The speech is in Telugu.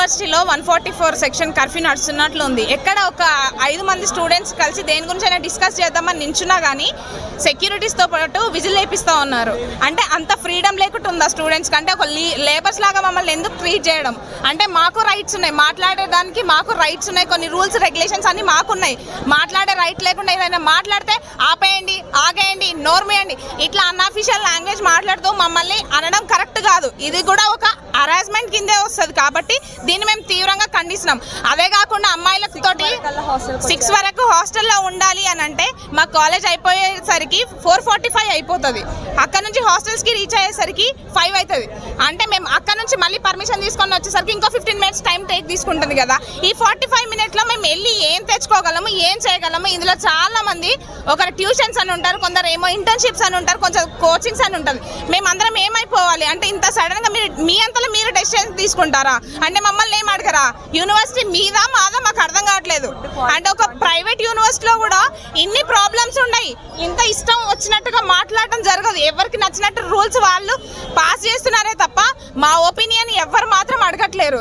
యూనివర్సిటీలో 144 సెక్షన్ కర్ఫ్యూ నడుస్తున్నట్లు ఉంది. ఎక్కడ ఒక 5 మంది స్టూడెంట్స్ కలిసి దేని గురించి అయినా డిస్కస్ చేద్దామని నించున్నా కానీ సెక్యూరిటీస్తో పాటు విజిల్ వేపిస్తూ ఉన్నారు. అంటే అంత ఫ్రీడమ్ లేకుండా ఉందా స్టూడెంట్స్కి? అంటే ఒక లేబర్స్ లాగా మమ్మల్ని ఎందుకు ట్రీట్ చేయడం? అంటే మాకు రైట్స్ ఉన్నాయి, మాట్లాడేదానికి మాకు రైట్స్ ఉన్నాయి, కొన్ని రూల్స్ రెగ్యులేషన్స్ అన్ని మాకున్నాయి. మాట్లాడే రైట్ లేకుండా ఏదైనా మాట్లాడితే ఆపేయండి, ఆగేయండి, నోర్మేయండి, ఇట్లా అన్అఫీషియల్ లాంగ్వేజ్ మాట్లాడుతూ మమ్మల్ని అనడం కరెక్ట్ కాదు. ఇది కూడా ఒక హరాస్మెంట్ కిందే వస్తుంది. కాబట్టి దీన్ని మేము తీవ్రంగా ఖండిస్తున్నాం. అదే కాకుండా అమ్మాయిలతో 6 వరకు హాస్టల్లో ఉండాలి అని అంటే మా కాలేజ్ అయిపోయేసరికి 4:45 అయిపోతుంది. అక్కడ నుంచి హాస్టల్స్కి రీచ్ అయ్యేసరికి 5 అవుతుంది. అంటే మేము అక్కడ నుంచి మళ్ళీ పర్మిషన్ తీసుకొని వచ్చేసరికి ఇంకో 15 మినిట్స్ టైం తీసుకుంటుంది కదా. ఈ 45 మినిట్స్లో మేము వెళ్ళి ఏం తెచ్చుకోగలము, ఏం చేయగలము? ఇందులో చాలా మంది ఒకరు ట్యూషన్స్ అని ఉంటారు, కొందరు ఏమో ఇంటర్న్షిప్స్ అని ఉంటారు, కొంచెం కోచింగ్స్ అని ఉంటుంది. మేమందరం ఏమైపోవాలి అంటే ఇంత సడన్గా మీ అంతలో మీరు డెసిషన్ తీసుకుంటారా? అంటే మమ్మల్ని ఏం అడగరా? యూనివర్సిటీ మీదా మాదా మాకు అర్థం కావట్లేదు. అంటే ఒక ప్రైవేట్ యూనివర్సిటీలో కూడా ఇన్ని ప్రాబ్లమ్స్ ఉన్నాయి. ఇంత ఇష్టం వచ్చినట్టుగా మాట్లాడటం జరగదు. ఎవరికి నచ్చినట్టు రూల్స్ వాళ్ళు పాస్ చేస్తున్నారే తప్ప మా ఒపీనియన్ ఎవరు మాత్రం అడగట్లేరు.